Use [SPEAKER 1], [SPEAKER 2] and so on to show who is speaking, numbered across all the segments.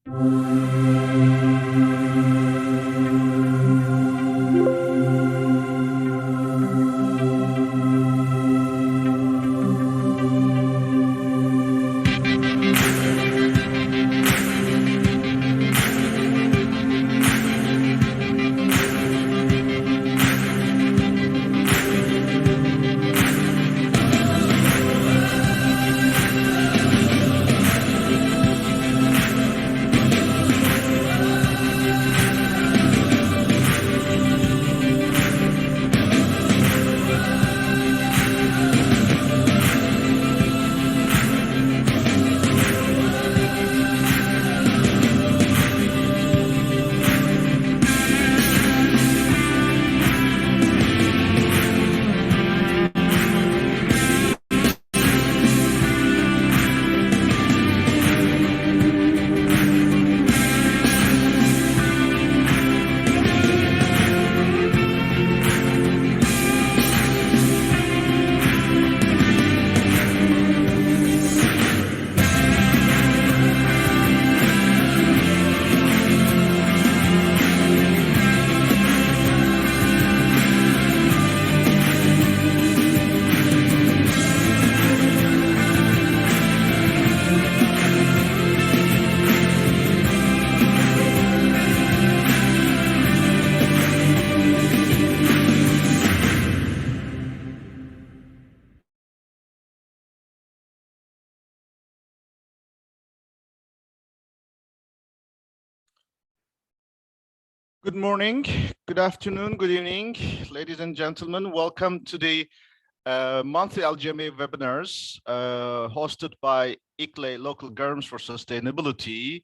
[SPEAKER 1] Good morning, good afternoon, good evening, ladies and gentlemen. Welcome to the monthly LGMA webinars hosted by ICLE Local Governments for Sustainability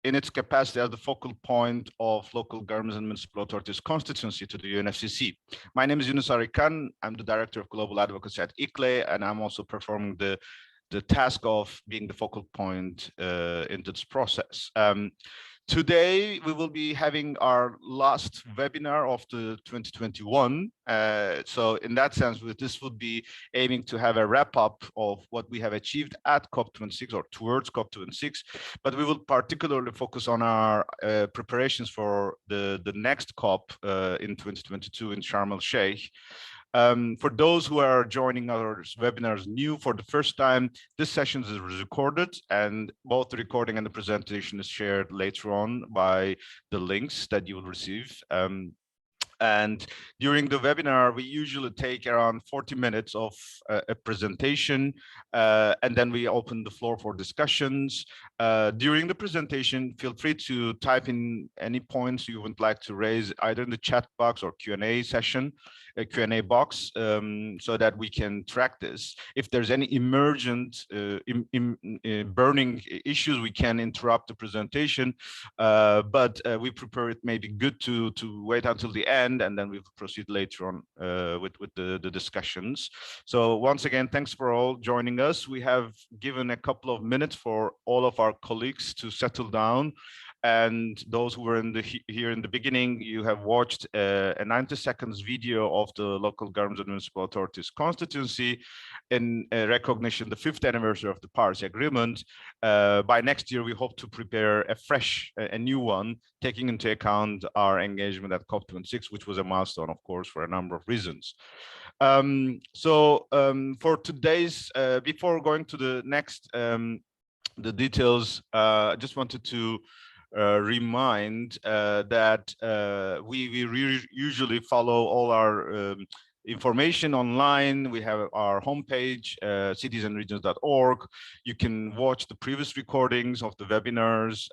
[SPEAKER 1] in its capacity as the focal point of local governments and municipal authorities constituency to the UNFCCC. My name is Yunus Arikan. I'm the Director of Global Advocacy at ICLE, and I'm also performing the task of being the focal point in this process. Today, we will be having our last webinar of the 2021. So in that sense, this would be aiming to have a wrap up of what we have achieved at COP26 or towards COP26, but we will particularly focus on our preparations for the next COP in 2022 in Sharm el-Sheikh. For those who are joining our webinars new for the first time, this session is recorded, and both the recording and the presentation is shared later on by the links that you will receive. And during the webinar, we usually take around 40 minutes of a presentation, and then we open the floor for discussions. During the presentation, feel free to type in any points you would like to raise, either in the chat box or Q&A session, a Q&A box, so that we can track this. If there's any emergent burning issues, we can interrupt the presentation, but we prefer it may be good to wait until the end, and then we'll proceed later on with the discussions. So once again, thanks for all joining us. We have given a couple of minutes for all of our colleagues to settle down. And those who were here in the beginning, you have watched a 90 seconds video of the local governments and municipal authorities constituency in recognition the 5th anniversary of the Paris Agreement. By next year, we hope to prepare a new one, taking into account our engagement at COP26, which was a milestone, of course, for a number of reasons. For today's, before going to the next, the details, I just wanted to remind that we usually follow all our information online. We have our homepage, citiesandregions.org. You can watch the previous recordings of the webinars.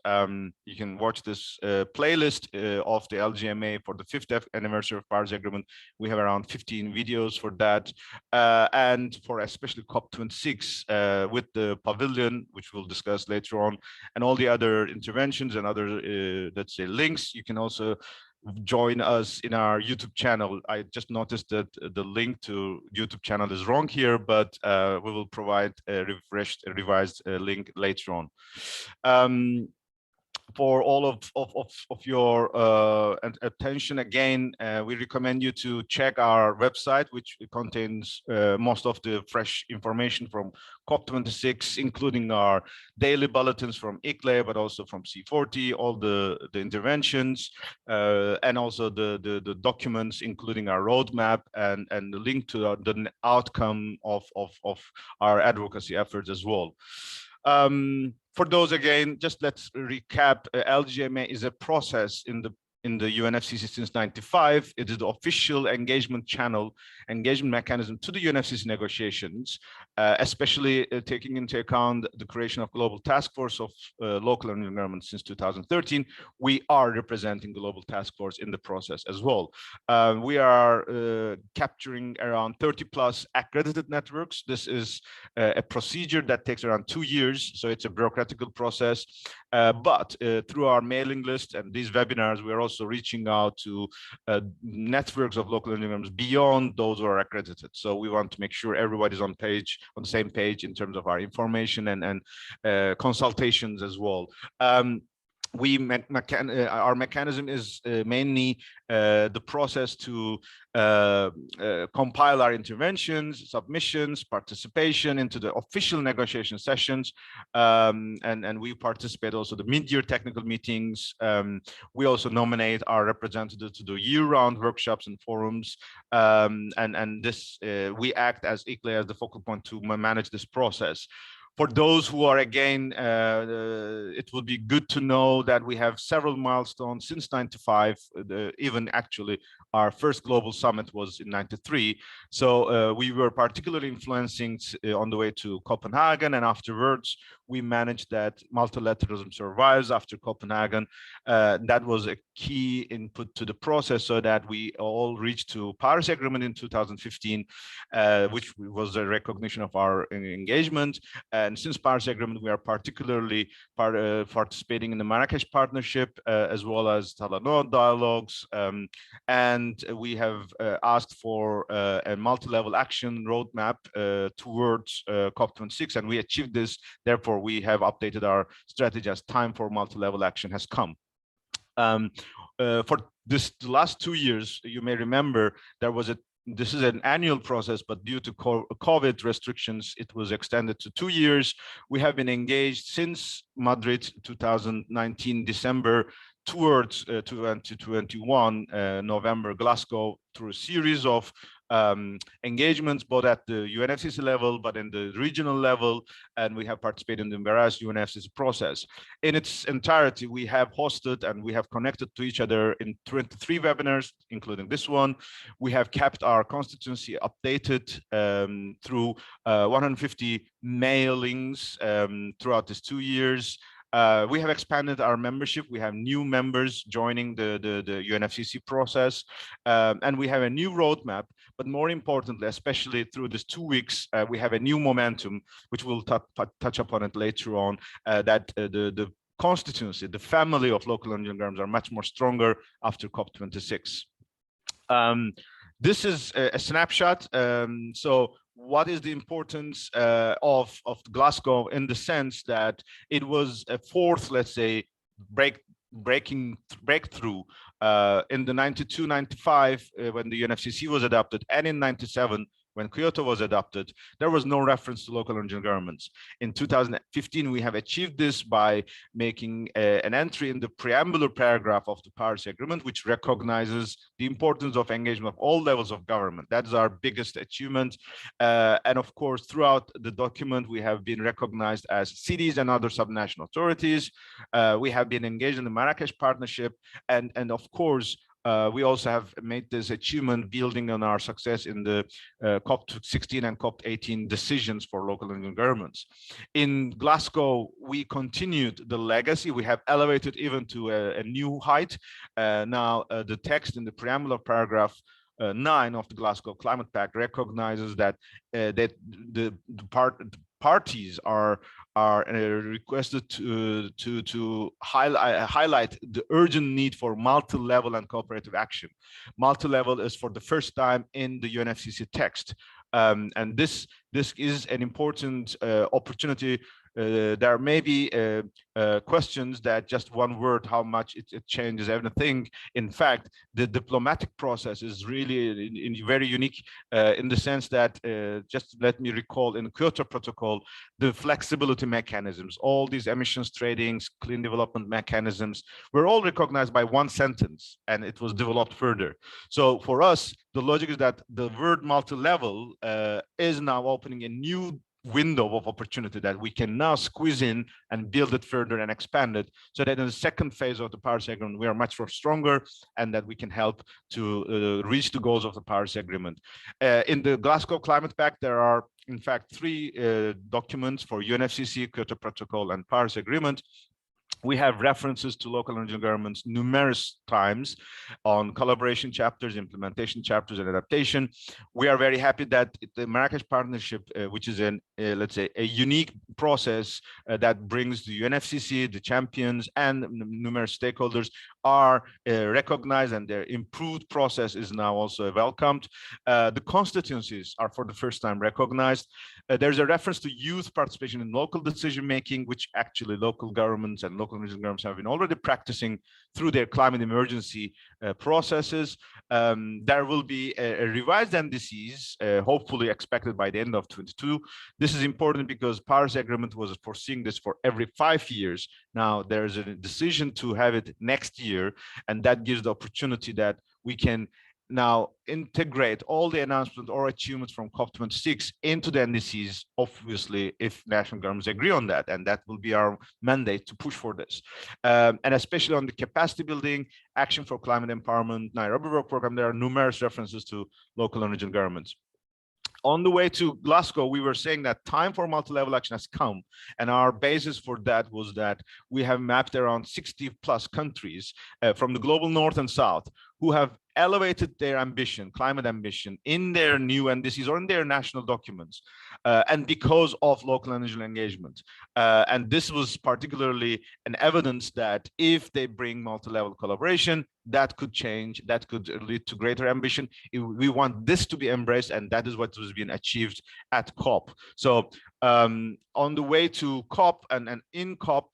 [SPEAKER 1] You can watch this playlist of the LGMA for the 5th anniversary of Paris Agreement. We have around 15 videos for that. And for especially COP26 with the pavilion, which we'll discuss later on, and all the other interventions and other, let's say, links. You can also join us in our YouTube channel. I just noticed that the link to YouTube channel is wrong here, but we will provide a revised link later on. for all of your attention. Again, we recommend you to check our website, which contains most of the fresh information from COP26, including our daily bulletins from ICLE, but also from C40, all the interventions, and also the documents, including our roadmap and the link to the outcome of our advocacy efforts as well. For those, again, just let's recap. LGMA is a process in the UNFCCC since '95. It is the official engagement channel, engagement mechanism to the UNFCCC negotiations, especially taking into account the creation of Global Task Force of Local and Regional Governments since 2013. We are representing the Global Task Force in the process as well. We are capturing around 30 plus accredited networks. This is a procedure that takes around 2 years, so it's a bureaucratic process. But through our mailing list and these webinars, we are also reaching out to networks of local engineers beyond those who are accredited. So we want to make sure everybody's on the same page in terms of our information and consultations as well. Our mechanism is mainly the process to compile our interventions, submissions, participation into the official negotiation sessions, and we participate also the mid-year technical meetings. We also nominate our representatives to the year-round workshops and forums, and this we act as ICLE as the focal point to manage this process. For those who are, again, it would be good to know that we have several milestones since '95. Even actually, our first global summit was in '93. So we were particularly influencing on the way to Copenhagen, and afterwards, we managed that multilateralism survives after Copenhagen. That was a key input to the process, so that we all reached to Paris Agreement in 2015, which was a recognition of our engagement. And since Paris Agreement, we are particularly participating in the Marrakesh Partnership, as well as Talanoa dialogues. And we have asked for a multi-level action roadmap towards COP26, and we achieved this. Therefore, we have updated our strategy as time for multi-level action has come. For the last 2 years, you may remember this is an annual process, but due to COVID restrictions, it was extended to 2 years. We have been engaged since Madrid 2019 December towards 2021 November Glasgow through a series of engagements, both at the UNFCCC level, but in the regional level, and we have participated in the various UNFCCC process. In its entirety, we have hosted and we have connected to each other in 23 webinars, including this one. We have kept our constituency updated through 150 mailings throughout these 2 years. We have expanded our membership. We have new members joining the UNFCCC process, and we have a new roadmap. But more importantly, especially through these 2 weeks, we have a new momentum, which we'll touch upon it later on, that the constituency, the family of local and regional governments are much more stronger after COP26. This is a snapshot. So what is the importance of Glasgow in the sense that it was a fourth, let's say, breakthrough in the 92-95 when the UNFCCC was adopted, and in 97 when Kyoto was adopted, there was no reference to local and regional governments. In 2015, we have achieved this by making an entry in the preambular paragraph of the Paris Agreement, which recognizes the importance of engagement of all levels of government. That is our biggest achievement. And of course, throughout the document, we have been recognized as cities and other subnational authorities. We have been engaged in the Marrakesh Partnership, and of course, we also have made this achievement building on our success in the COP16 and COP18 decisions for local and regional governments. In Glasgow, we continued the legacy. We have elevated even to a new height. Now, the text in the preamble of paragraph 9 of the Glasgow Climate Pact recognizes that the parties are requested to highlight the urgent need for multi-level and cooperative action. Multi-level is for the first time in the UNFCCC text, and this is an important opportunity there may be questions that just one word, how much it changes everything. In fact, the diplomatic process is really very unique in the sense that, just let me recall, in the Kyoto Protocol, the flexibility mechanisms, all these emissions tradings, clean development mechanisms, were all recognized by one sentence, and it was developed further. So for us, the logic is that the word multi-level is now opening a new window of opportunity that we can now squeeze in and build it further and expand it, so that in the second phase of the Paris Agreement, we are much more stronger, and that we can help to reach the goals of the Paris Agreement. In the Glasgow Climate Pact, there are, in fact, three documents for UNFCCC, Kyoto Protocol, and Paris Agreement. We have references to local and regional governments numerous times on collaboration chapters, implementation chapters, and adaptation. We are very happy that the Marrakesh Partnership, which is let's say, a unique process that brings the UNFCCC, the champions, and numerous stakeholders, are recognized, and their improved process is now also welcomed. The constituencies are for the first time recognized. There's a reference to youth participation in local decision making, which actually local governments and local and regional governments have been already practicing through their climate emergency processes. There will be a revised NDCs, hopefully expected by the end of 2022. This is important because Paris Agreement was foreseeing this for every 5 years. Now there's a decision to have it next year, and that gives the opportunity that we can now integrate all the announcements or achievements from COP26 into the NDCs, obviously, if national governments agree on that, and that will be our mandate to push for this. And especially on the capacity building, action for climate empowerment, Nairobi Work Program, there are numerous references to local and regional governments. On the way to Glasgow, we were saying that time for multi-level action has come. And our basis for that was that we have mapped around 60 plus countries from the global north and south who have elevated their ambition, climate ambition, in their new NDCs or in their national documents, and because of local and regional engagement. And this was particularly an evidence that if they bring multi-level collaboration, that could change, that could lead to greater ambition. We want this to be embraced, and that is what was being achieved at COP. So on the way to COP and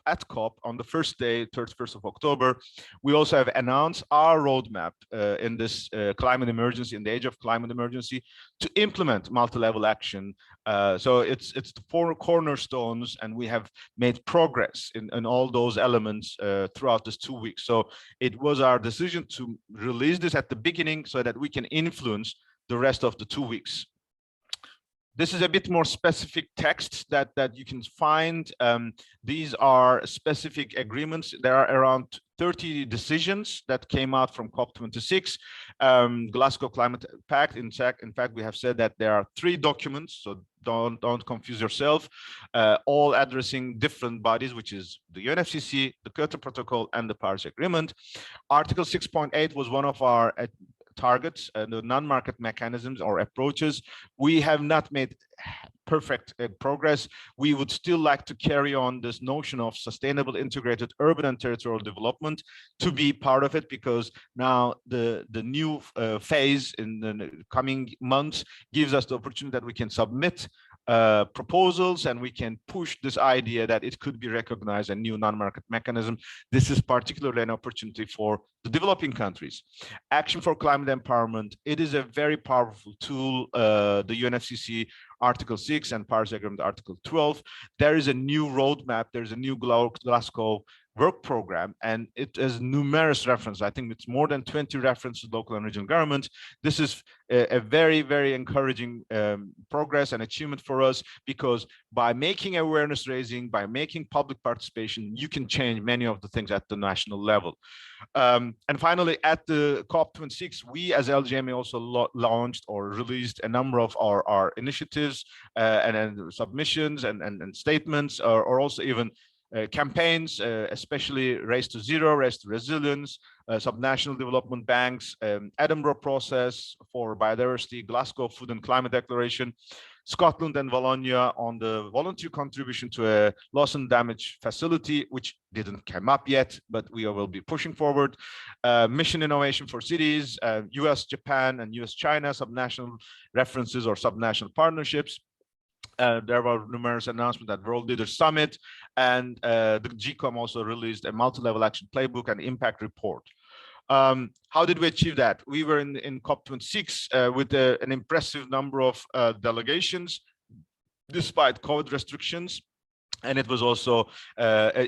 [SPEAKER 1] at COP on the first day, 31st of October, we also have announced our roadmap in this climate emergency, in the age of climate emergency, to implement multi-level action. So it's the 4 cornerstones, and we have made progress in all those elements throughout this 2 weeks. So it was our decision to release this at the beginning so that we can influence the rest of the 2 weeks. This is a bit more specific text that you can find. These are specific agreements. There are around 30 decisions that came out from COP26. Glasgow Climate Pact, in fact, we have said that there are 3 documents, so don't confuse yourself, all addressing different bodies, which is the UNFCCC, the Kyoto Protocol, and the Paris Agreement. Article 6.8 was one of our targets and the non-market mechanisms or approaches. We have not made perfect progress. We would still like to carry on this notion of sustainable integrated urban and territorial development to be part of it, because now the new phase in the coming months gives us the opportunity that we can submit proposals, and we can push this idea that it could be recognized a new non-market mechanism. This is particularly an opportunity for the developing countries. Action for climate empowerment, it is a very powerful tool. The UNFCCC Article 6 and Paris Agreement Article 12. There is a new roadmap. There's a new Glasgow work program, and it has numerous references. I think it's more than 20 references to local and regional governments. This is a very, very encouraging progress and achievement for us, because by making awareness raising, by making public participation, you can change many of the things at the national level. And finally, at the COP26, we as LGMA also launched or released a number of our initiatives and submissions and statements, or also even campaigns, especially Race to Zero, Race to Resilience, subnational development banks, Edinburgh process for biodiversity, Glasgow Food and Climate Declaration, Scotland and Wallonia on the voluntary contribution to a loss and damage facility, which didn't come up yet, but we will be pushing forward. Mission innovation for cities, US, Japan, and US, China, subnational references or subnational partnerships. There were numerous announcements at World Leaders Summit, and the GCOM also released a multi-level action playbook and impact report. How did we achieve that? We were in COP26 with an impressive number of delegations, despite COVID restrictions. And it was also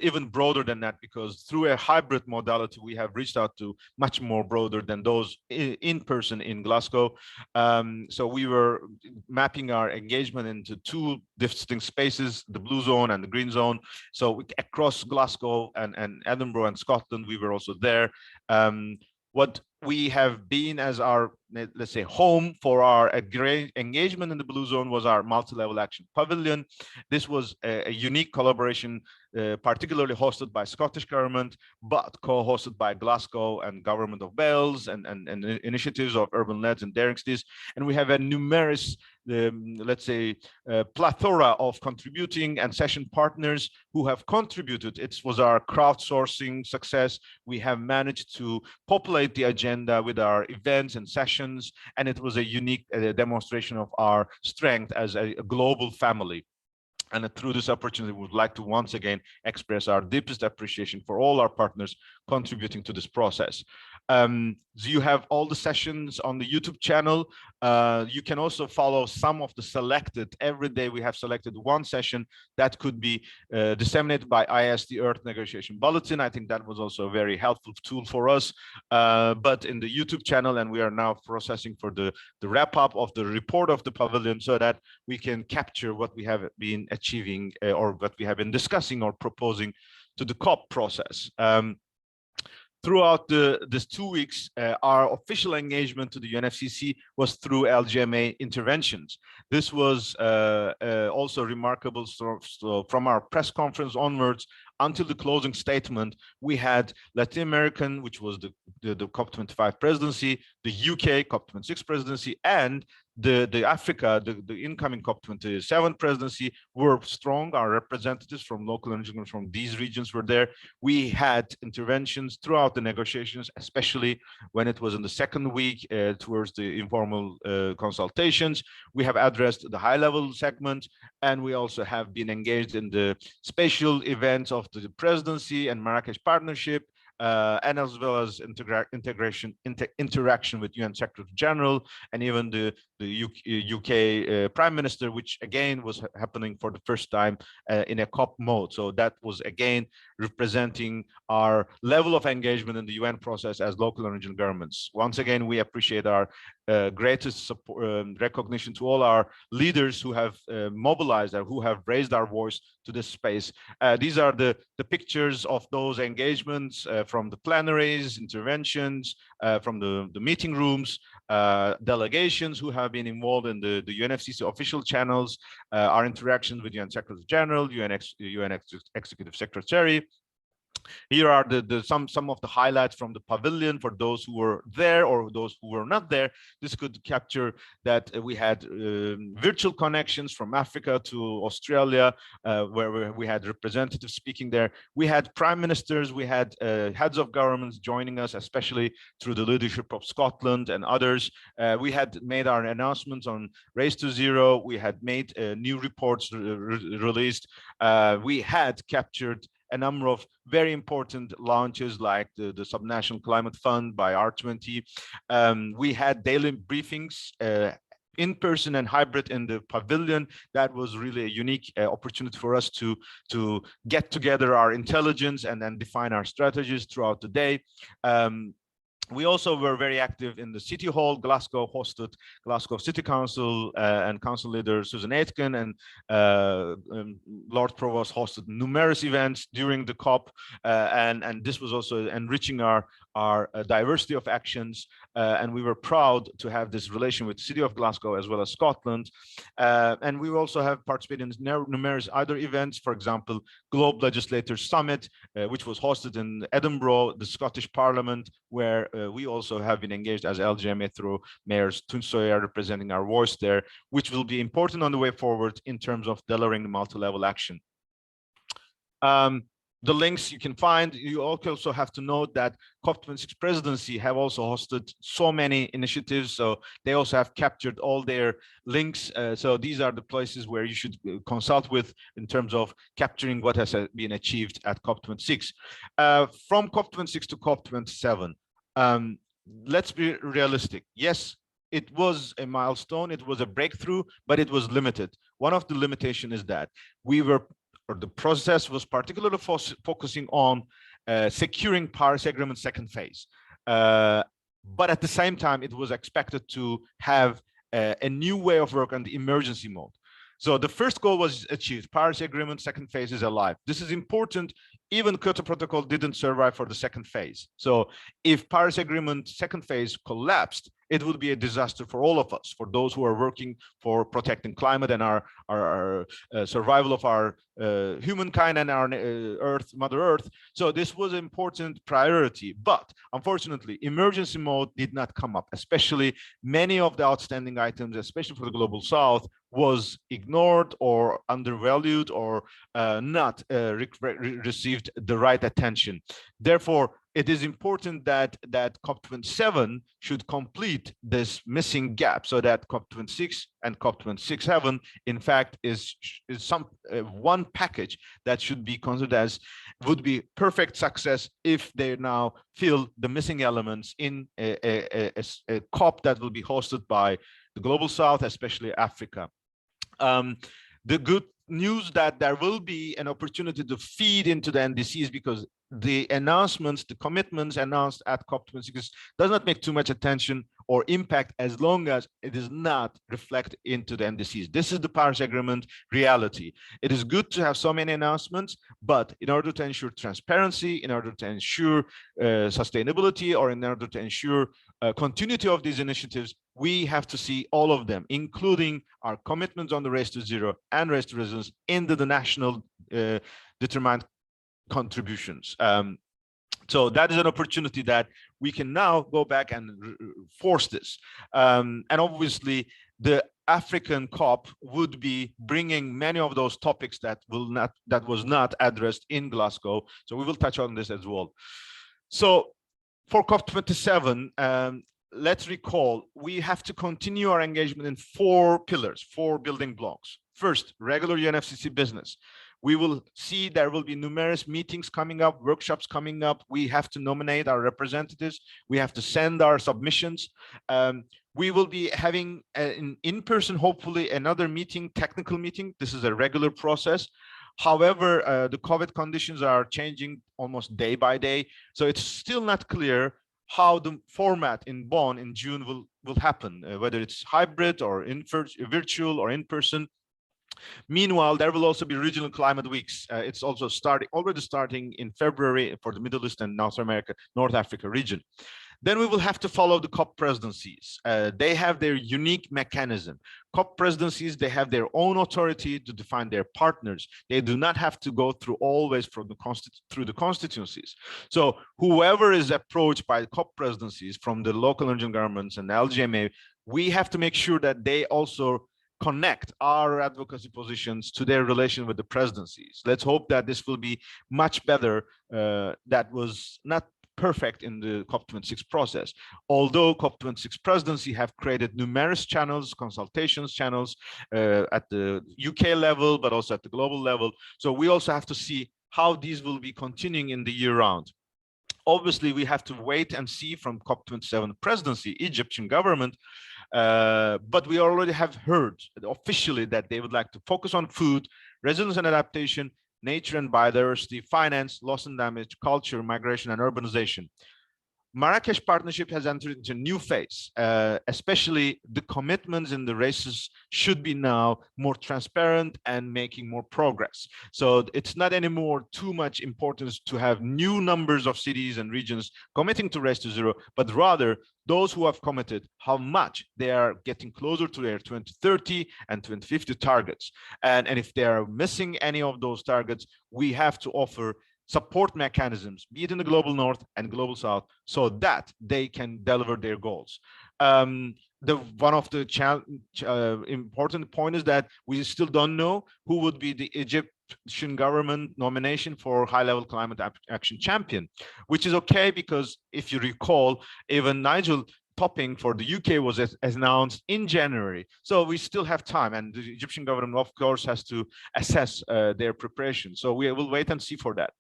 [SPEAKER 1] even broader than that, because through a hybrid modality, we have reached out to much more broader than those in person in Glasgow. So we were mapping our engagement into two distinct spaces, the blue zone and the green zone. So across Glasgow and Edinburgh and Scotland, we were also there. What we have been as our, let's say, home for our engagement in the blue zone was our multi-level action pavilion. This was a unique collaboration, particularly hosted by Scottish government, but co-hosted by Glasgow and Government of Wales and initiatives of Urban Leds and Daring Cities. And we have a numerous, let's say, plethora of contributing and session partners who have contributed. It was our crowdsourcing success. We have managed to populate the agenda with our events and sessions, and it was a unique demonstration of our strength as a global family. And through this opportunity, we would like to once again express our deepest appreciation for all our partners contributing to this process. So you have all the sessions on the YouTube channel. You can also follow some of the selected. Every day we have selected one session that could be disseminated by ISD Earth Negotiation Bulletin. I think that was also a very helpful tool for us. But in the YouTube channel, and we are now processing for the wrap up of the report of the pavilion, so that we can capture what we have been achieving or what we have been discussing or proposing to the COP process. Throughout this 2 weeks, our official engagement to the UNFCCC was through LGMA interventions. This was also remarkable. So from our press conference onwards until the closing statement, we had Latin American, which was the COP25 presidency, the UK COP26 presidency, and the Africa, the incoming COP27 presidency were strong. Our representatives from local and regional from these regions were there. We had interventions throughout the negotiations, especially when it was in the second week towards the informal consultations. We have addressed the high-level segment, and we also have been engaged in the special events of the presidency and Marrakesh partnership, and as well as interaction with UN Secretary General and even the UK Prime Minister, which again was happening for the first time in a COP mode. So that was again representing our level of engagement in the UN process as local and regional governments. Once again, we appreciate our greatest support, recognition to all our leaders who have mobilized or who have raised our voice to this space. These are the pictures of those engagements from the plenaries, interventions, from the meeting rooms, delegations who have been involved in the UNFCCC official channels, our interactions with UN Secretary General, UN Executive Secretary. Here are some of the highlights from the pavilion for those who were there or those who were not there. This could capture that we had virtual connections from Africa to Australia, where we had representatives speaking there. We had prime ministers, we had heads of governments joining us, especially through the leadership of Scotland and others. We had made our announcements on Race to Zero. We had made new reports released. We had captured a number of very important launches like the Subnational Climate Fund by R20. We had daily briefings in person and hybrid in the pavilion. That was really a unique opportunity for us to get together our intelligence and then define our strategies throughout the day. We also were very active in the City Hall. Glasgow hosted Glasgow City Council and Council Leader Susan Aitken and Lord Provost hosted numerous events during the COP, and this was also enriching our diversity of actions, and we were proud to have this relation with the City of Glasgow as well as Scotland. And we also have participated in numerous other events, for example, Globe Legislators Summit, which was hosted in Edinburgh, the Scottish Parliament, where we also have been engaged as LGMA through Mayors Tunsoya representing our voice there, which will be important on the way forward in terms of delivering the multi-level action. the links you can find. You also have to note that COP26 presidency have also hosted so many initiatives, so they also have captured all their links. So these are the places where you should consult with in terms of capturing what has been achieved at COP26. From COP26 to COP27, let's be realistic. Yes, it was a milestone, it was a breakthrough, but it was limited. One of the limitations is that the process was particularly focusing on securing Paris Agreement second phase. But at the same time, it was expected to have a new way of work on the emergency mode. So the first goal was achieved. Paris Agreement second phase is alive. This is important. Even Kyoto Protocol didn't survive for the second phase. So if Paris Agreement second phase collapsed, it would be a disaster for all of us, for those who are working for protecting climate and our survival of our humankind and our Mother Earth. So this was an important priority. But unfortunately, emergency mode did not come up, especially many of the outstanding items, especially for the Global South, was ignored or undervalued or not received the right attention. Therefore, it is important that COP27 should complete this missing gap, so that COP26 and COP27, in fact, is some one package that should be considered as would be perfect success if they now fill the missing elements in a COP that will be hosted by the Global South, especially Africa. The good news that there will be an opportunity to feed into the NDCs, because the announcements, the commitments announced at COP26 does not make too much attention or impact as long as it is not reflected into the NDCs. This is the Paris Agreement reality. It is good to have so many announcements, but in order to ensure transparency, in order to ensure sustainability, or in order to ensure continuity of these initiatives, we have to see all of them, including our commitments on the Race to Zero and Race to Resilience into the national determined contributions. So that is an opportunity that we can now go back and force this. And obviously, the African COP would be bringing many of those topics that was not addressed in Glasgow. So we will touch on this as well. So for COP27, let's recall, we have to continue our engagement in 4 pillars, 4 building blocks. First, regular UNFCCC business. We will see there will be numerous meetings coming up, workshops coming up. We have to nominate our representatives. We have to send our submissions. We will be having an in-person, hopefully another meeting, technical meeting. This is a regular process. However, the COVID conditions are changing almost day by day. So it's still not clear how the format in Bonn in June will happen, whether it's hybrid or virtual or in person. Meanwhile, there will also be regional climate weeks. It's also already starting in February for the Middle East and North America, North Africa region. Then we will have to follow the COP presidencies. They have their unique mechanism. COP presidencies, they have their own authority to define their partners. They do not have to go through always through the constituencies. So whoever is approached by the COP presidencies from the local regional governments and the LGMA, we have to make sure that they also connect our advocacy positions to their relation with the presidencies. Let's hope that this will be much better. That was not perfect in the COP26 process. Although COP26 presidency have created numerous channels, consultations channels at the UK level, but also at the global level. So we also have to see how these will be continuing in the year round. Obviously, we have to wait and see from COP27 presidency, Egyptian government, but we already have heard officially that they would like to focus on food, resilience and adaptation, nature and biodiversity, finance, loss and damage, culture, migration, and urbanization. Marrakesh partnership has entered into a new phase, especially the commitments in the races should be now more transparent and making more progress. So it's not anymore too much importance to have new numbers of cities and regions committing to Race to Zero, but rather those who have committed, how much they are getting closer to their 2030 and 2050 targets. And if they are missing any of those targets, we have to offer support mechanisms, be it in the global north and global south, so that they can deliver their goals. One of the important point is that we still don't know who would be the Egyptian government nomination for high-level climate action champion, which is okay because if you recall, even Nigel Topping for the UK was announced in January. So we still have time, and the Egyptian government, of course, has to assess their preparation. So we will wait and see for that.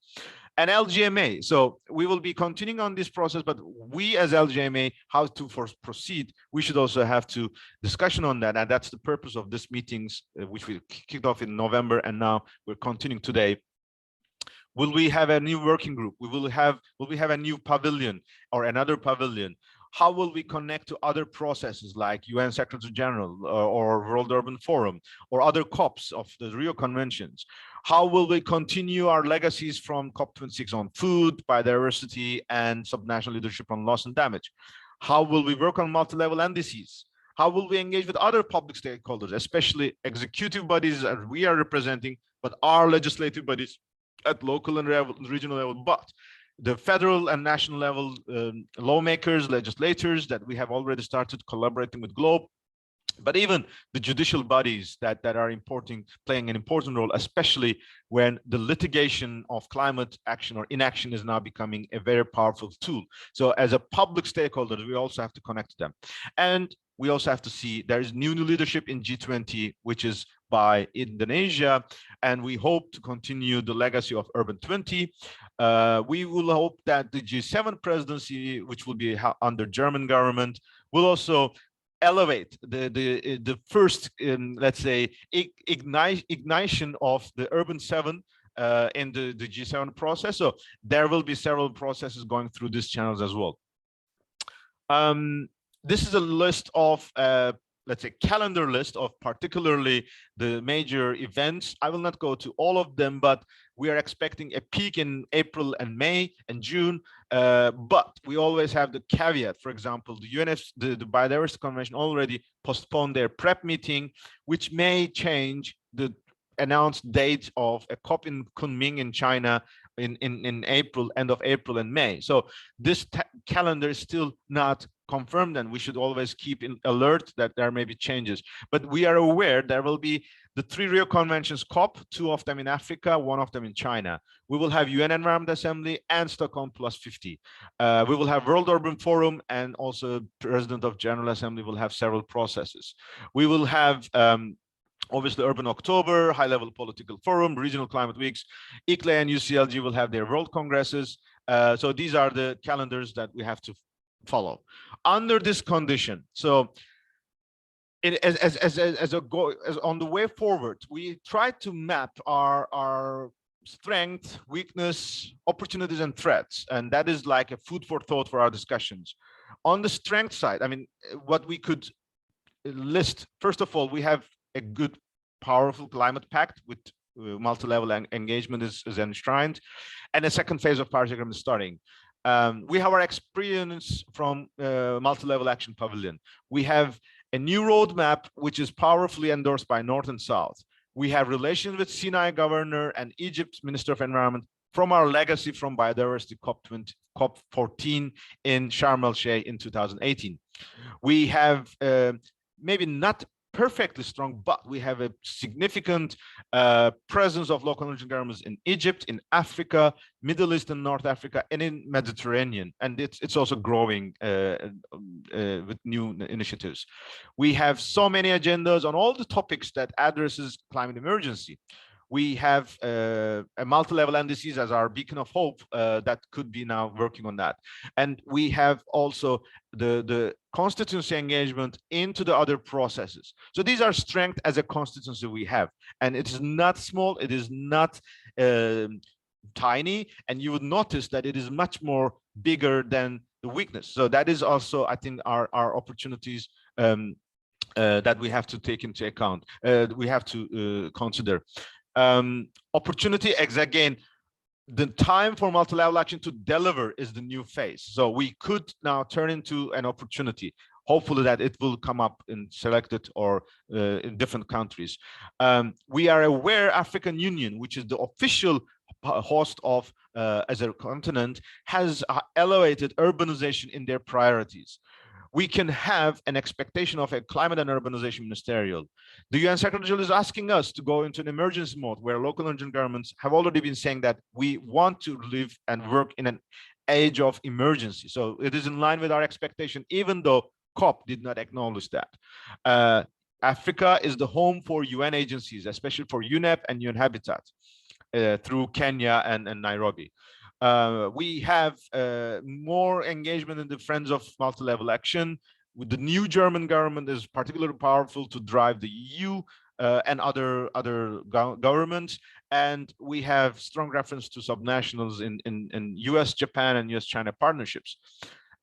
[SPEAKER 1] And LGMA. So we will be continuing on this process, but we as LGMA, how to proceed, we should also have to discussion on that. And that's the purpose of this meetings, which we kicked off in November, and now we're continuing today. Will we have a new working group? Will we have a new pavilion or another pavilion? How will we connect to other processes like UN Secretary General or World Urban Forum or other COPs of the Rio Conventions? How will we continue our legacies from COP26 on food, biodiversity, and subnational leadership on loss and damage? How will we work on multi-level indices? How will we engage with other public stakeholders, especially executive bodies that we are representing, but our legislative bodies at local and regional level, but the federal and national level lawmakers, legislators that we have already started collaborating with GLOBE, but even the judicial bodies that are playing an important role, especially when the litigation of climate action or inaction is now becoming a very powerful tool. So as a public stakeholder, we also have to connect to them. And we also have to see there is new leadership in G20, which is by Indonesia, and we hope to continue the legacy of Urban 20. We will hope that the G7 presidency, which will be under German government, will also elevate the first, let's say, ignition of the Urban 7 in the G7 process. So there will be several processes going through these channels as well. This is a list of let's say calendar list of particularly the major events. I will not go to all of them, but we are expecting a peak in April and May and June. But we always have the caveat. For example, the Biodiversity Convention already postponed their prep meeting, which may change the announced date of a COP in Kunming in China in April, end of April and May. So this calendar is still not confirmed, and we should always keep in alert that there may be changes. But we are aware there will be the 3 Rio Conventions COP, 2 of them in Africa, 1 of them in China. We will have UN Environment Assembly and Stockholm Plus 50. We will have World Urban Forum, and also President of General Assembly will have several processes. We will have obviously Urban October, High-Level Political Forum, Regional Climate Weeks. ICLE and UCLG will have their World Congresses. So these are the calendars that we have to follow. Under this condition, so on the way forward, we try to map our strength, weakness, opportunities, and threats, and that is like a food for thought for our discussions. On the strength side, I mean, what we could list, first of all, we have a good, powerful climate pact with multi-level engagement is enshrined, and a second phase of Paris Agreement is starting. We have our experience from multi-level action pavilion. We have a new roadmap, which is powerfully endorsed by North and South. We have relations with Sinai governor and Egypt's Minister of Environment from our legacy from biodiversity COP14 in Sharm el-Sheikh in 2018. We have maybe not perfectly strong, but we have a significant presence of local regional governments in Egypt, in Africa, Middle East and North Africa, and in Mediterranean. And it's also growing with new initiatives. We have so many agendas on all the topics that addresses climate emergency. We have a multi-level indices as our beacon of hope that could be now working on that. And we have also the constituency engagement into the other processes. So these are strengths as a constituency we have. And it is not small, it is not tiny, and you would notice that it is much more bigger than the weakness. So that is also, I think, our opportunities that we have to take into account, we have to consider. Opportunity, again, the time for multi-level action to deliver is the new phase. So we could now turn into an opportunity. Hopefully that it will come up in selected or in different countries. We are aware African Union, which is the official host of as a continent, has elevated urbanization in their priorities. we can have an expectation of a climate and urbanization ministerial. The UN Secretary General is asking us to go into an emergency mode where local and regional governments have already been saying that we want to live and work in an age of emergency. So it is in line with our expectation, even though COP did not acknowledge that. Africa is the home for UN agencies, especially for UNEP and UN Habitat through Kenya and Nairobi. We have more engagement in the Friends of Multi-Level Action. With the new German government is particularly powerful to drive the EU and other governments. And we have strong reference to subnationals in US, Japan, and US-China partnerships.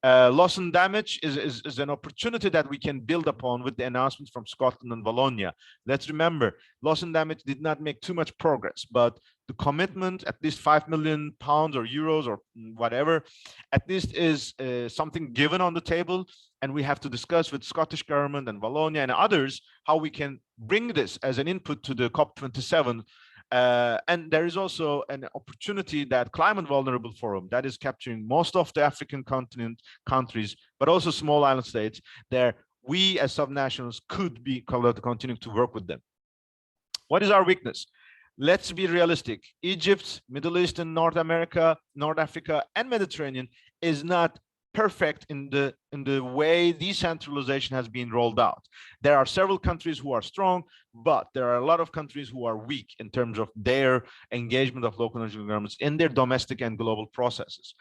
[SPEAKER 1] Loss and damage is an opportunity that we can build upon with the announcements from Scotland and Wallonia. Let's remember, loss and damage did not make too much progress, but the commitment, at least £5 million or euros or whatever, at least is something given on the table. And we have to discuss with Scottish government and Wallonia and others how we can bring this as an input to the COP27. And there is also an opportunity that Climate Vulnerable Forum that is capturing most of the African continent countries, but also small island states, there we as subnationals could be continuing to work with them. What is our weakness? Let's be realistic. Egypt, Middle East and North America, North Africa, and Mediterranean is not perfect in the way decentralization has been rolled out. There are several countries who are strong, but there are a lot of countries who are weak in terms of their engagement of local and regional governments in their domestic and global processes.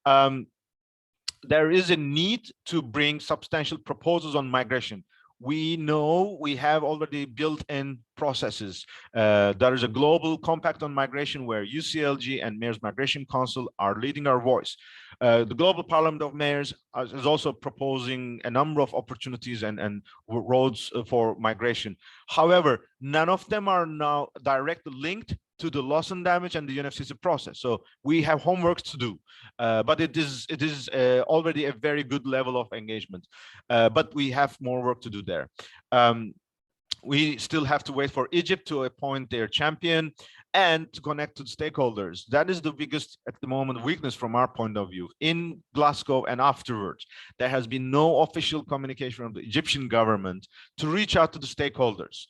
[SPEAKER 1] There is a need to bring substantial proposals on migration. We know we have already built-in processes. There is a global compact on migration where UCLG and Mayors Migration Council are leading our voice. The Global Parliament of Mayors is also proposing a number of opportunities and roads for migration. However, none of them are now directly linked to the loss and damage and the UNFCCC process. So we have homework to do, but it is already a very good level of engagement, but we have more work to do there. We still have to wait for Egypt to appoint their champion and to connect to stakeholders. That is the biggest, at the moment, weakness from our point of view. In Glasgow and afterwards, there has been no official communication from the Egyptian government to reach out to the stakeholders.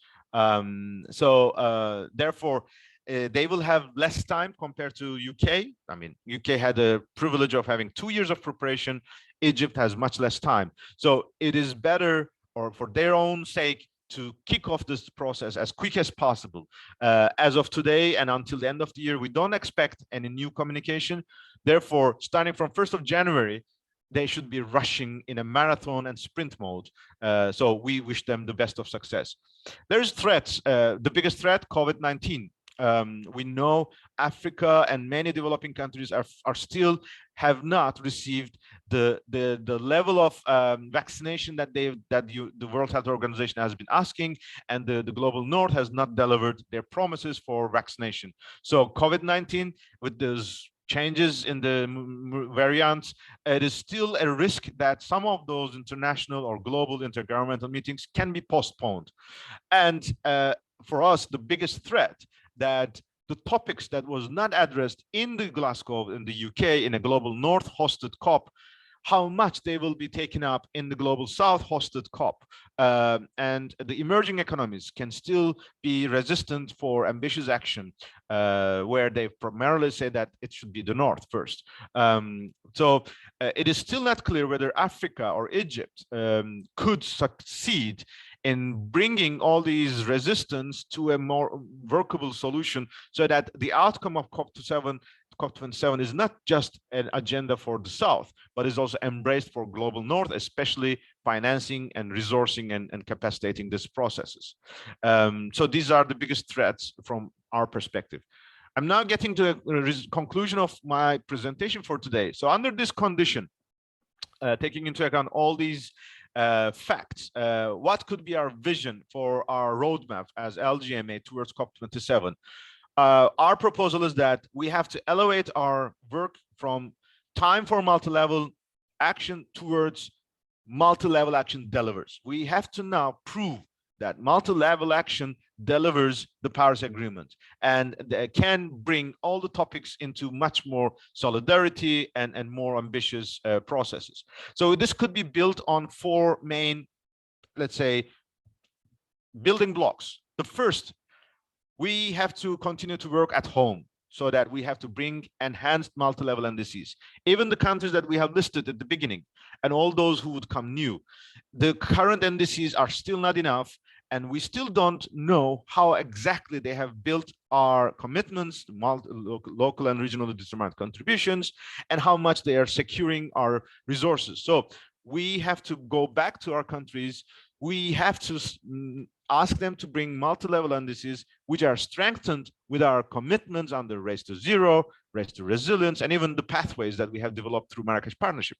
[SPEAKER 1] Therefore, they will have less time compared to UK. I mean, UK had the privilege of having 2 years of preparation. Egypt has much less time. So it is better, or for their own sake, to kick off this process as quick as possible. As of today and until the end of the year, we don't expect any new communication. Therefore, starting from 1st of January, they should be rushing in a marathon and sprint mode. So we wish them the best of success. There's threats. The biggest threat, COVID-19. We know Africa and many developing countries are still have not received the level of vaccination that the World Health Organization has been asking, and the global North has not delivered their promises for vaccination. So COVID-19, with those changes in the variants, it is still a risk that some of those international or global intergovernmental meetings can be postponed. And for us, the biggest threat that the topics that was not addressed in the Glasgow in the UK in a global North hosted COP, how much they will be taken up in the global South hosted COP. And the emerging economies can still be resistant for ambitious action, where they primarily say that it should be the North first. It is still not clear whether Africa or Egypt could succeed in bringing all these resistance to a more workable solution, so that the outcome of COP27 is not just an agenda for the South, but is also embraced for global North, especially financing and resourcing and capacitating these processes. So these are the biggest threats from our perspective. I'm now getting to the conclusion of my presentation for today. So under this condition, taking into account all these facts, what could be our vision for our roadmap as LGMA towards COP27? Our proposal is that we have to elevate our work from time for multi-level action towards multi-level action delivers. We have to now prove that multi-level action delivers the Paris Agreement and can bring all the topics into much more solidarity and more ambitious processes. So this could be built on four main, let's say, building blocks. The first, we have to continue to work at home, so that we have to bring enhanced multi-level indices. Even the countries that we have listed at the beginning and all those who would come new, the current indices are still not enough, and we still don't know how exactly they have built our commitments, local and regionally determined contributions, and how much they are securing our resources. So we have to go back to our countries. We have to ask them to bring multi-level indices which are strengthened with our commitments under Race to Zero, Race to Resilience, and even the pathways that we have developed through Marrakesh Partnership.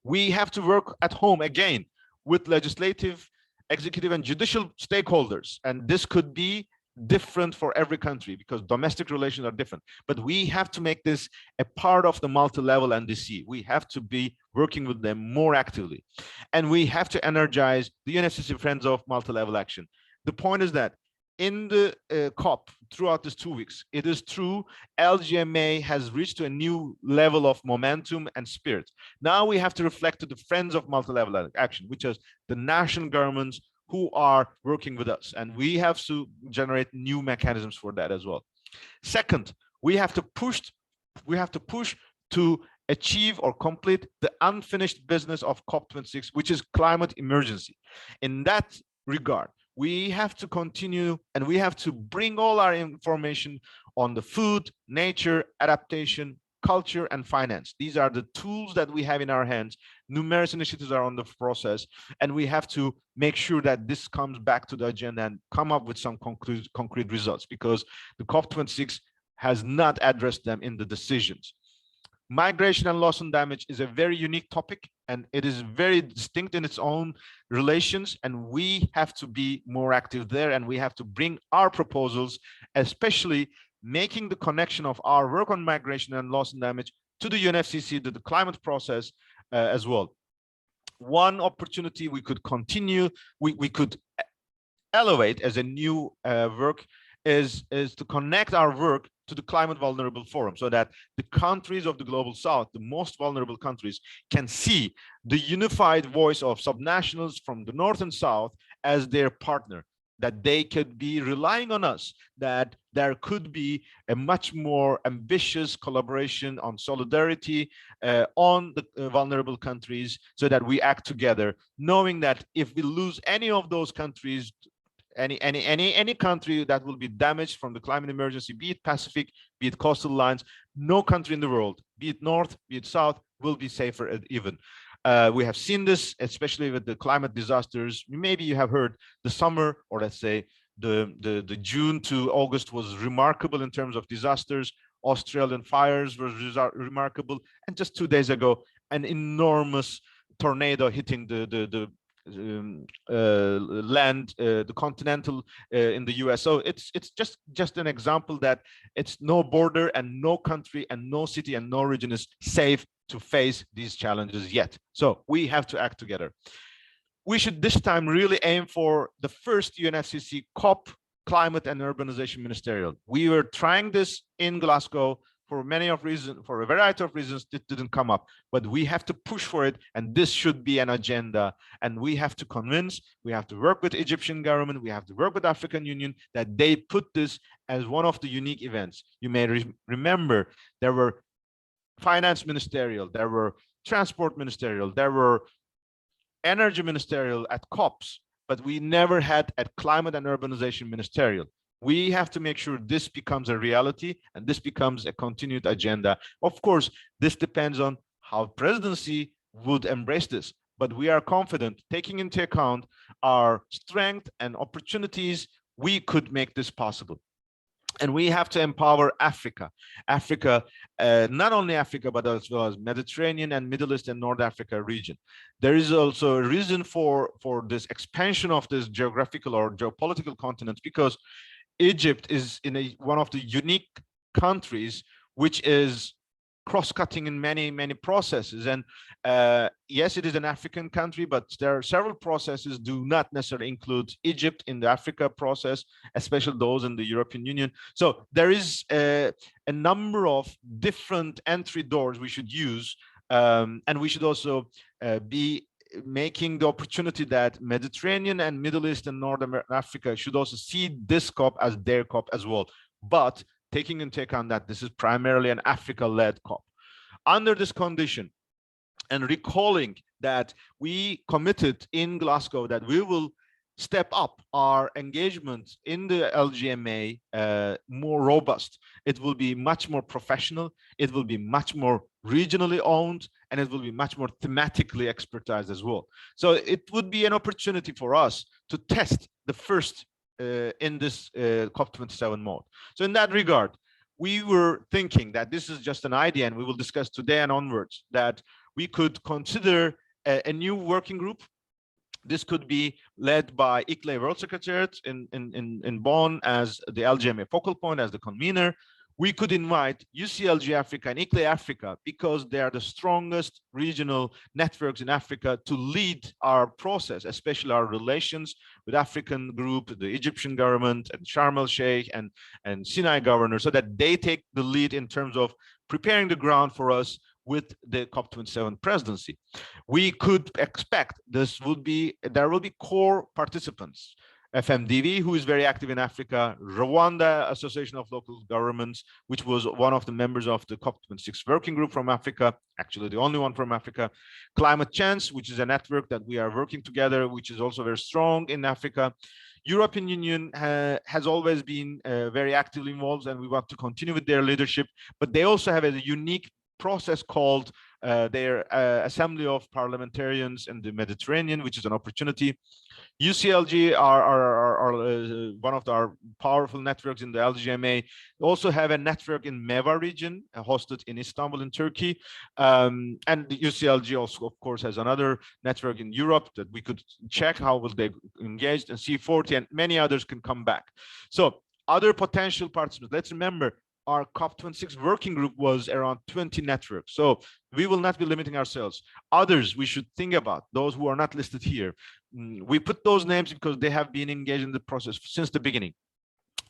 [SPEAKER 1] We have to work at home again with legislative, executive, and judicial stakeholders. And this could be different for every country because domestic relations are different. But we have to make this a part of the multi-level NDC. We have to be working with them more actively. And we have to energize the UNFCCC Friends of Multi-Level Action. The point is that in the COP throughout these 2 weeks, it is true, LGMA has reached a new level of momentum and spirit. Now we have to reflect to the Friends of Multi-Level Action, which is the national governments who are working with us. And we have to generate new mechanisms for that as well. Second, we have to push to achieve or complete the unfinished business of COP26, which is climate emergency. In that regard, we have to continue and we have to bring all our information on the food, nature, adaptation, culture, and finance. These are the tools that we have in our hands. Numerous initiatives are on the process, and we have to make sure that this comes back to the agenda and come up with some concrete results, because the COP26 has not addressed them in the decisions. Migration and loss and damage is a very unique topic, and it is very distinct in its own relations, and we have to be more active there, and we have to bring our proposals, especially making the connection of our work on migration and loss and damage to the UNFCCC, to the climate process as well. One opportunity we could continue, we could elevate as a new work is to connect our work to the Climate Vulnerable Forum, so that the countries of the Global South, the most vulnerable countries, can see the unified voice of subnationals from the North and South as their partner, that they could be relying on us, that there could be a much more ambitious collaboration on solidarity on the vulnerable countries, so that we act together, knowing that if we lose any of those countries, any country that will be damaged from the climate emergency, be it Pacific, be it coastal lines, no country in the world, be it North, be it South, will be safer even. We have seen this, especially with the climate disasters. Maybe you have heard the summer, or let's say the June to August was remarkable in terms of disasters. Australian fires were remarkable, and just 2 days ago, an enormous tornado hitting the land, the continental in the US. So it's just an example that it's no border and no country and no city and no region is safe to face these challenges yet. So we have to act together. We should this time really aim for the first UNFCCC COP Climate and Urbanization Ministerial. We were trying this in Glasgow for a variety of reasons. It didn't come up, but we have to push for it, and this should be an agenda. And we have to convince, we have to work with Egyptian government, we have to work with African Union, that they put this as one of the unique events. You may remember there were finance ministerial, there were transport ministerial, there were energy ministerial at COPs, but we never had a climate and urbanization ministerial. We have to make sure this becomes a reality and this becomes a continued agenda. Of course, this depends on how presidency would embrace this, but we are confident, taking into account our strength and opportunities, we could make this possible. And we have to empower Africa. Not only Africa, but as well as Mediterranean and Middle East and North Africa region. There is also a reason for this expansion of this geographical or geopolitical continent, because Egypt is in one of the unique countries which is cross-cutting in many processes. And yes, it is an African country, but there are several processes do not necessarily include Egypt in the Africa process, especially those in the European Union. So there is a number of different entry doors we should use, and we should also be making the opportunity that Mediterranean and Middle East and North Africa should also see this COP as their COP as well. But taking into account that this is primarily an Africa-led COP. Under this condition, and recalling that we committed in Glasgow that we will step up our engagement in the LGMA more robust. It will be much more professional, it will be much more regionally owned, and it will be much more thematically expertized as well. So it would be an opportunity for us to test the first in this COP27 mode. So in that regard, we were thinking that this is just an idea, and we will discuss today and onwards that we could consider a new working group. This could be led by ICLE World Secretariat in Bonn as the LGMA focal point, as the convener. We could invite UCLG Africa and ICLE Africa because they are the strongest regional networks in Africa to lead our process, especially our relations with African group, the Egyptian government, and Sharm el-Sheikh and Sinai governor, so that they take the lead in terms of preparing the ground for us with the COP27 presidency. We could expect there will be core participants. FMDV, who is very active in Africa, Rwanda Association of Local Governments, which was one of the members of the COP26 working group from Africa, actually the only one from Africa, Climate Change, which is a network that we are working together, which is also very strong in Africa. European Union has always been very actively involved, and we want to continue with their leadership, but they also have a unique process called their Assembly of Parliamentarians in the Mediterranean, which is an opportunity. UCLG are one of our powerful networks in the LGMA. We also have a network in MEVA region, hosted in Istanbul in Turkey. And the UCLG also, of course, has another network in Europe that we could check how will they engage, and C40 and many others can come back. So other potential participants, let's remember, our COP26 working group was around 20 networks. So we will not be limiting ourselves. Others we should think about, those who are not listed here. We put those names because they have been engaged in the process since the beginning.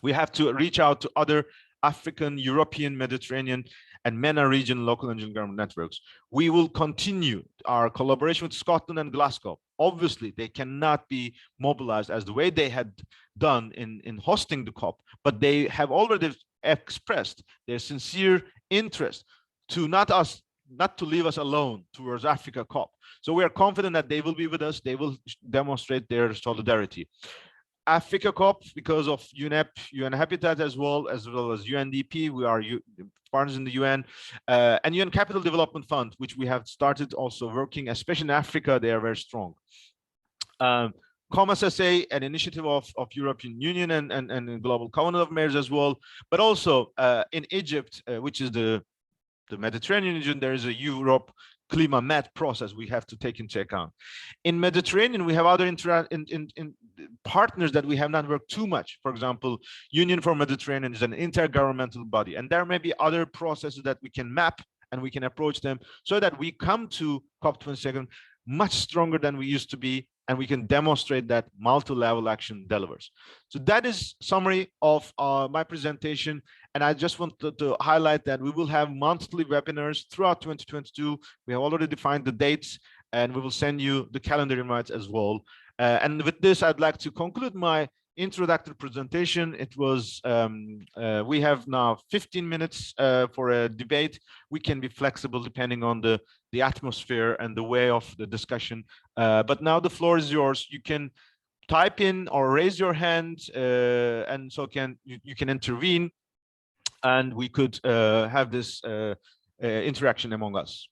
[SPEAKER 1] We have to reach out to other African, European, Mediterranean, and MENA region local and regional government networks. We will continue our collaboration with Scotland and Glasgow. Obviously, they cannot be mobilized as the way they had done in hosting the COP, but they have already expressed their sincere interest to not to leave us alone towards Africa COP. So we are confident that they will be with us. They will demonstrate their solidarity. Africa COP, because of UNEP, UN Habitat as well as UNDP, we are partners in the UN, and UN Capital Development Fund, which we have started also working, especially in Africa, they are very strong. COMSSA, an initiative of European Union and Global Covenant of Mayors as well, but also in Egypt, which is the Mediterranean region, there is a Europe Clima-Med process we have to take into account. In Mediterranean, we have other partners that we have not worked too much. For example, Union for Mediterranean is an intergovernmental body, and there may be other processes that we can map and we can approach them so that we come to COP27 much stronger than we used to be, and we can demonstrate that multi-level action delivers. So that is summary of my presentation. And I just want to highlight that we will have monthly webinars throughout 2022. We have already defined the dates, and we will send you the calendar invites as well. And with this, I'd like to conclude my introductory presentation. It was, we have now 15 minutes for a debate. We can be flexible depending on the atmosphere and the way of the discussion. But now the floor is yours. You can type in or raise your hand, and so you can intervene, and we could have this interaction among us.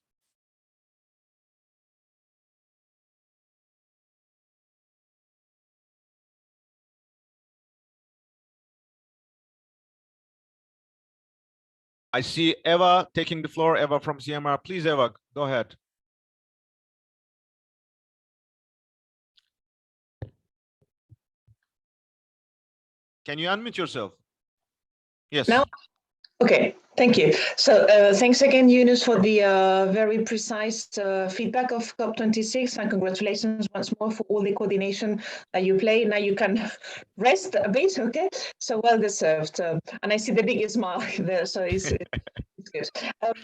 [SPEAKER 1] I see Eva taking the floor. Eva from CMR. Please, Eva, go ahead. Can you unmute yourself? Yes.
[SPEAKER 2] No. Okay, thank you. So thanks again, Yunus, for the very precise feedback of COP26, and congratulations once more for all the coordination that you play. Now you can rest a bit, okay? So well deserved. And I see the biggest smile there, so it's good.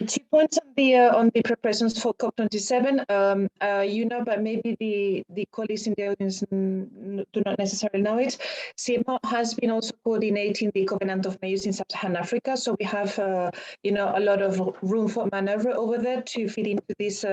[SPEAKER 2] 2 points on the preparations for COP27. You know, but maybe the colleagues in the audience do not necessarily know it. CEMA has been also coordinating the Covenant of Mayors in Sub-Saharan Africa, so we have you know, a lot of room for maneuver over there to fit into this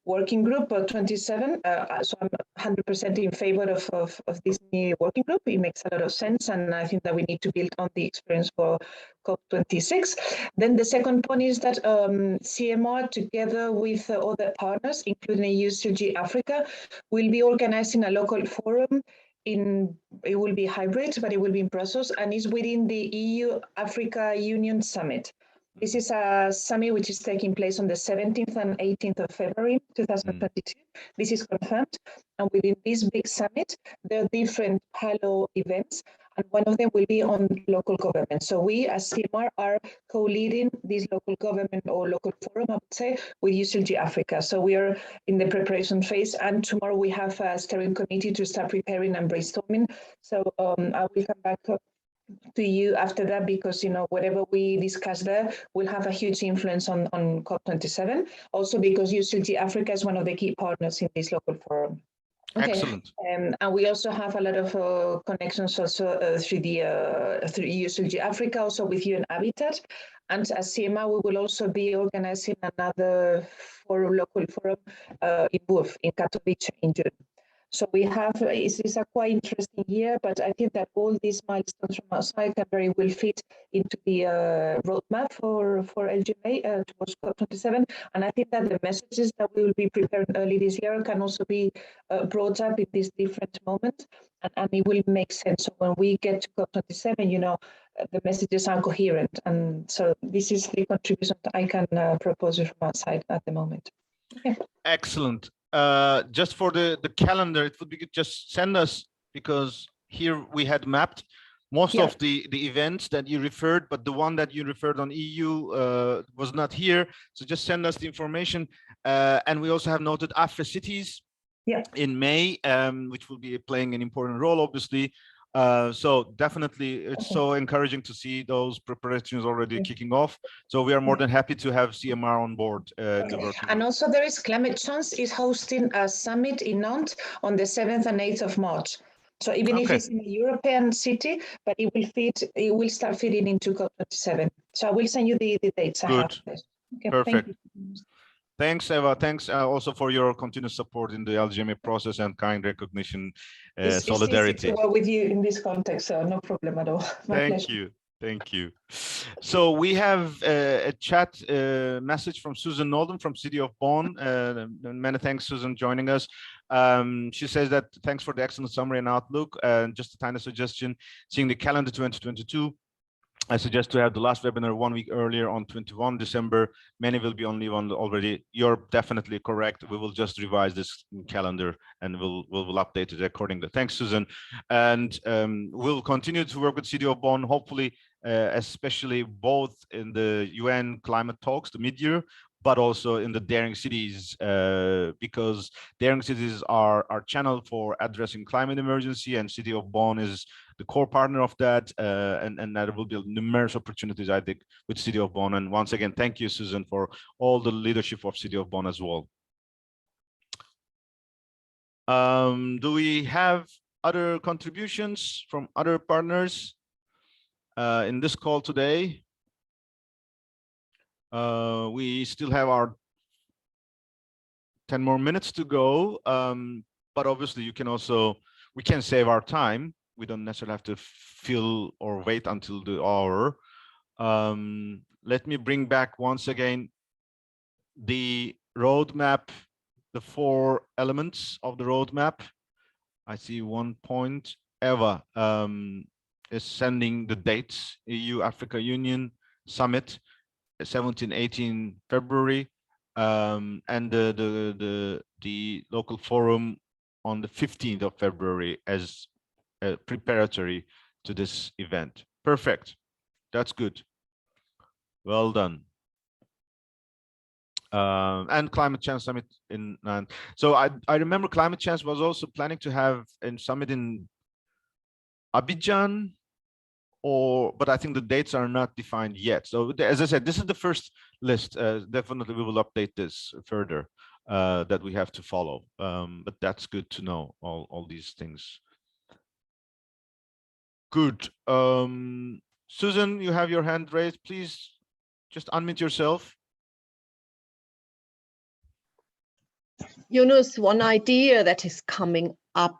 [SPEAKER 2] working group 27. So I'm 100% in favor of this new working group. It makes a lot of sense, and I think that we need to build on the experience for COP26. Then the second point is that CMR, together with other partners, including UCLG Africa, will be organizing a local forum. It will be hybrid, but it will be in Brussels, and is within the EU-Africa Union Summit. This is a summit which is taking place on the 17th and 18th of February 2022. This is confirmed. And within this big summit, there are different halo events, and one of them will be on local government. So we, as CMR, are co-leading this local government or local forum, I would say, with UCLG Africa. So we are in the preparation phase, and tomorrow we have a steering committee to start preparing and brainstorming. So I will come back to you after that, because, you know, whatever we discuss there will have a huge influence on COP27. Also because UCLG Africa is one of the key partners in this local forum. Okay.
[SPEAKER 1] Excellent.
[SPEAKER 2] And we also have a lot of connections also through UCLG Africa, also with UN Habitat. And as CMA, we will also be organizing another local forum in Wurf, in Katowice, in June. So we have, it's a quite interesting year, but I think that all these milestones from outside can very well fit into the roadmap for LGMA towards COP27. And I think that the messages that we will be preparing early this year can also be brought up in this different moment, and it will make sense. So when we get to COP27, you know, the messages are coherent. And so this is the contribution that I can propose from outside at the moment. Okay.
[SPEAKER 1] Excellent. Just for the calendar, it would be good, just send us, because here we had mapped most of the events that you referred, but the one that you referred on EU was not here. So just send us the information. And we also have noted Afro cities in May, which will be playing an important role, obviously. So definitely it's so encouraging to see those preparations already kicking off. So we are more than happy to have CMR on board.
[SPEAKER 2] And also there is Climate Change is hosting a summit in Nantes on the 7th and 8th of March. So even if it's in a European city, but it will start fitting into COP27. So I will send you the dates.
[SPEAKER 1] Good.
[SPEAKER 2] Okay,
[SPEAKER 1] perfect.
[SPEAKER 2] Thank you.
[SPEAKER 1] Thanks, Eva. Thanks also for your continuous support in the LGMA process and kind recognition, solidarity.
[SPEAKER 2] It's easy to work with you in this context, so no problem at all.
[SPEAKER 1] Thank you. Thank you. So we have a chat message from Susan Nolden from City of Bonn. Many thanks, Susan, joining us. She says that thanks for the excellent summary and outlook. And just a tiny suggestion, seeing the calendar 2022, I suggest to have the last webinar 1 week earlier on 21 December. Many will be only one already. You're definitely correct. We will just revise this calendar and we'll update it accordingly. Thanks, Susan. And we'll continue to work with City of Bonn, hopefully, especially both in the UN climate talks, the mid-year, but also in the Daring Cities, because Daring Cities are our channel for addressing climate emergency, and City of Bonn is the core partner of that, and there will be numerous opportunities, I think, with City of Bonn. And once again, thank you, Susan, for all the leadership of City of Bonn as well. Do we have other contributions from other partners in this call today? We still have our 10 more minutes to go, but obviously we can save our time. We don't necessarily have to fill or wait until the hour. Let me bring back once again the roadmap, the 4 elements of the roadmap. I see one point. Eva is sending the dates: EU-Africa Union Summit, 17-18 February, and the local forum on the 15th of February as preparatory to this event. Perfect. That's good. Well done. And Climate Change Summit in so I remember Climate Change was also planning to have a summit in Abidjan, but I think the dates are not defined yet. So as I said, this is the first list. Definitely we will update this further, that we have to follow. But that's good to know, all these things. Good. Susan, you have your hand raised. Please just unmute yourself.
[SPEAKER 3] Yunus, one idea that is coming up,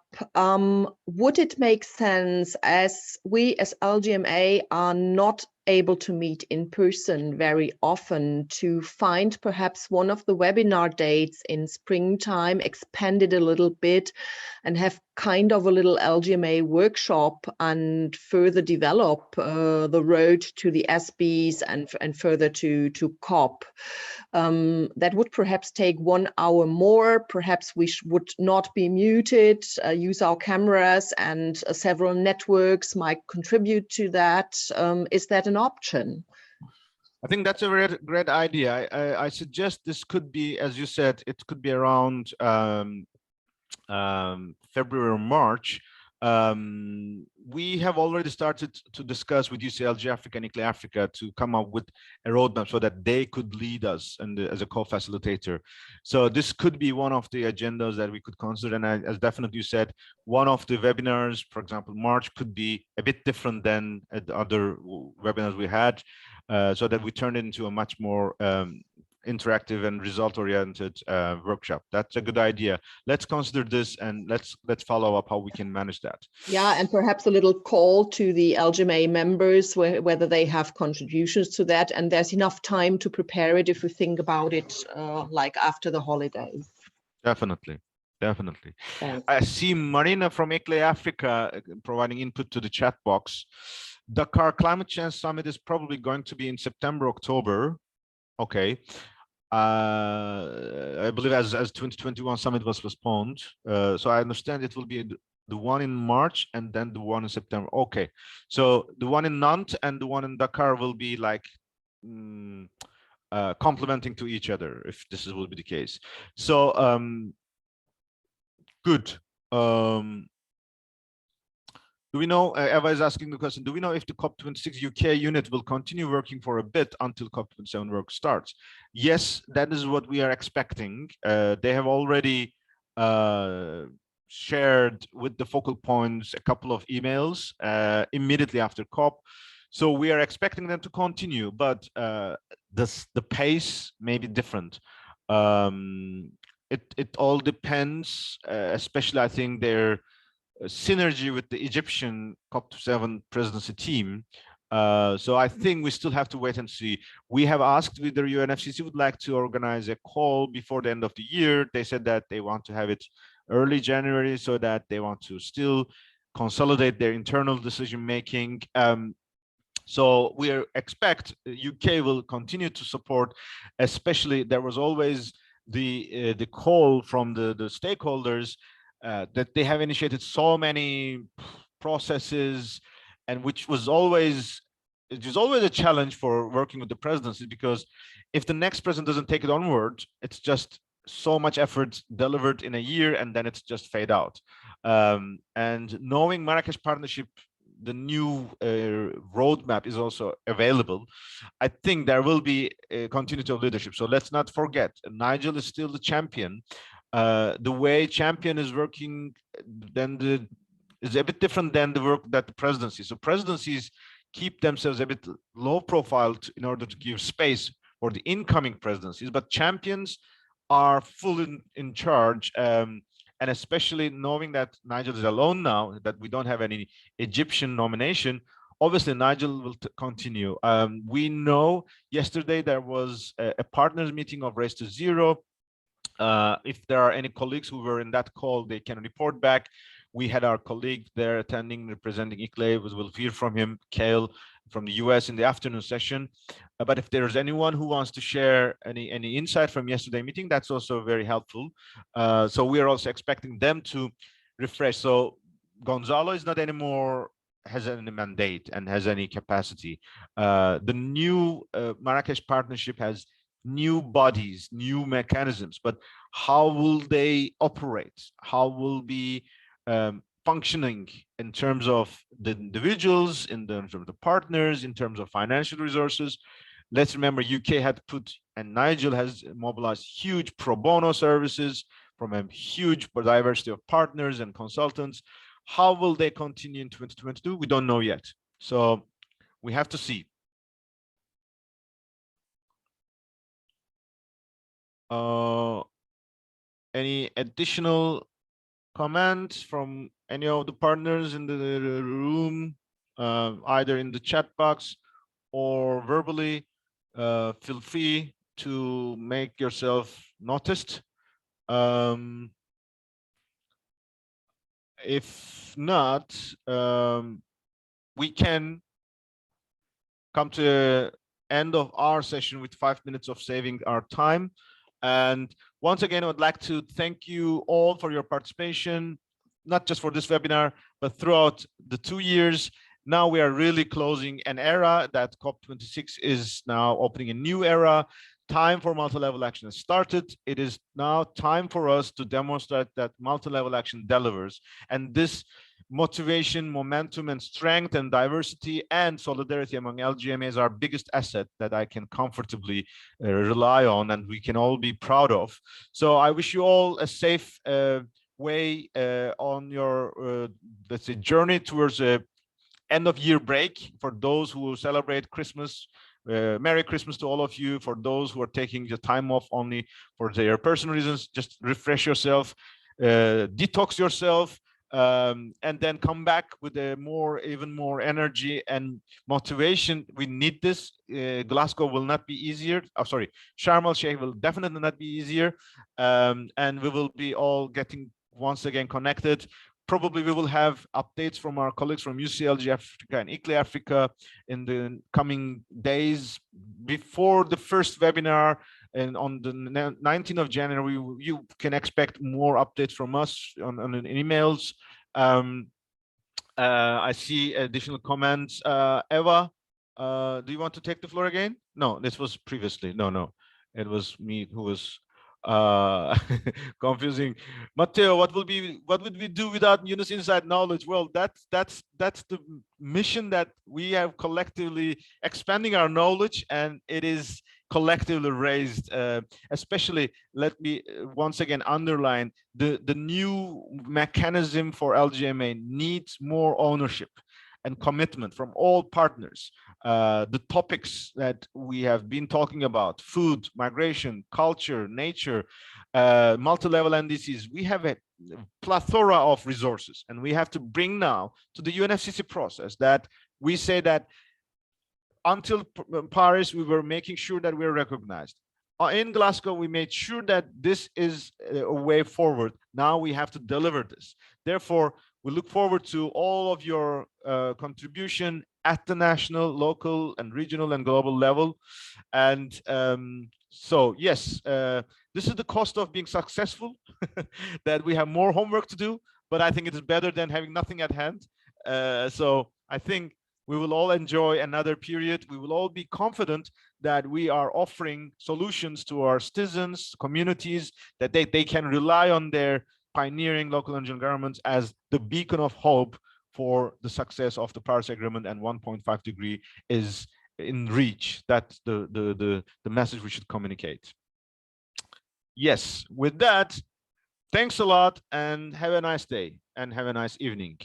[SPEAKER 3] would it make sense, as we as LGMA are not able to meet in person very often, to find perhaps one of the webinar dates in springtime, expand it a little bit, and have kind of a little LGMA workshop and further develop the road to the SBs and further to COP? That would perhaps take 1 hour more. Perhaps we would not be muted, use our cameras, and several networks might contribute to that. Is that an option?
[SPEAKER 1] I think that's a great idea. I suggest this could be, as you said, it could be around February or March. We have already started to discuss with UCLG Africa and ICLE Africa to come up with a roadmap so that they could lead us as a co-facilitator. So this could be one of the agendas that we could consider. And as definitely you said, one of the webinars, for example, March, could be a bit different than the other webinars we had, so that we turn it into a much more interactive and result-oriented workshop. That's a good idea. Let's consider this, and let's follow up how we can manage that.
[SPEAKER 3] Yeah, and perhaps a little call to the LGMA members, whether they have contributions to that, and there's enough time to prepare it if we think about it like after the holidays.
[SPEAKER 1] Definitely.
[SPEAKER 3] Thanks.
[SPEAKER 1] I see Marina from ICLE Africa providing input to the chat box. Dakar Climate Change Summit is probably going to be in September, October. Okay. I believe as 2021 summit was postponed. So I understand it will be the one in March and then the one in September. Okay. So the one in Nantes and the one in Dakar will be like complementing to each other, if this will be the case. So good. Do we know, Eva is asking the question, do we know if the COP26 UK unit will continue working for a bit until COP27 work starts? Yes, that is what we are expecting. They have already shared with the focal points a couple of emails immediately after COP. So we are expecting them to continue, but the pace may be different. It all depends, especially I think their synergy with the Egyptian COP27 presidency team. So I think we still have to wait and see. We have asked whether UNFCCC would like to organize a call before the end of the year. They said that they want to have it early January, so that they want to still consolidate their internal decision making. So we expect UK will continue to support, especially there was always the call from the stakeholders that they have initiated so many processes, and which was always, it is always a challenge for working with the presidency, because if the next president doesn't take it onward, it's just so much effort delivered in a year and then it's just fade out. And knowing Marrakesh Partnership, the new roadmap is also available, I think there will be a continuity of leadership. So let's not forget, Nigel is still the champion. The way champion is working then is a bit different than the work that the presidency. So presidencies keep themselves a bit low profile in order to give space for the incoming presidencies, but champions are fully in charge. And especially knowing that Nigel is alone now, that we don't have any Egyptian nomination, obviously Nigel will continue. We know yesterday there was a partners meeting of Race to Zero. If there are any colleagues who were in that call, they can report back. We had our colleague there attending, representing ICLE. We'll hear from him, Kale, from the US in the afternoon session. But if there's anyone who wants to share any insight from yesterday's meeting, that's also very helpful. So we are also expecting them to refresh. So Gonzalo is not anymore has any mandate and has any capacity. The new Marrakesh partnership has new bodies, new mechanisms, but how will they operate? How will be functioning in terms of the individuals, in terms of the partners, in terms of financial resources? Let's remember, UK had put, and Nigel has mobilized huge pro bono services from a huge diversity of partners and consultants. How will they continue in 2022? We don't know yet. So we have to see. Any additional comments from any of the partners in the room, either in the chat box or verbally? Feel free to make yourself noticed. If not, we can come to the end of our session with 5 minutes of saving our time. And once again, I would like to thank you all for your participation, not just for this webinar, but throughout the 2 years. Now we are really closing an era. That COP26 is now opening a new era. Time for multi-level action has started. It is now time for us to demonstrate that multi-level action delivers. And this motivation, momentum, and strength, and diversity and solidarity among LGMA is our biggest asset that I can comfortably rely on, and we can all be proud of. So I wish you all a safe way on your, let's say, journey towards a end of year break. For those who will celebrate Christmas, Merry Christmas to all of you. For those who are taking the time off only for their personal reasons, just refresh yourself, detox yourself, and then come back with a even more energy and motivation. We need this. Glasgow will not be easier. Oh, sorry, Sharm el Sheikh will definitely not be easier, and we will be all getting once again connected. Probably we will have updates from our colleagues from UCLG Africa and ICLE Africa in the coming days before the first webinar. And on the 19th of January, you can expect more updates from us on emails. I see additional comments. Eva, do you want to take the floor again? No, this was previously. No, it was me who was confusing. Matteo, what would we do without Yunus inside knowledge? Well, that's the mission that we have collectively expanding our knowledge, and it is collectively raised. Especially, let me once again underline the new mechanism for LGMA needs more ownership and commitment from all partners. The topics that we have been talking about: food, migration, culture, nature, multi-level NDCs. We have a plethora of resources, and we have to bring now to the UNFCCC process that we say that until Paris, we were making sure that we're recognized. In Glasgow, we made sure that this is a way forward. Now we have to deliver this. Therefore, we look forward to all of your contribution at the national, local, and regional and global level. And so, yes, this is the cost of being successful, that we have more homework to do, but I think it is better than having nothing at hand. So I think we will all enjoy another period. We will all be confident that we are offering solutions to our citizens, communities, that they can rely on their pioneering local and regional governments as the beacon of hope for the success of the Paris Agreement, and 1.5 degree is in reach. That's the message we should communicate. Yes, with that, thanks a lot and have a nice day and have a nice evening.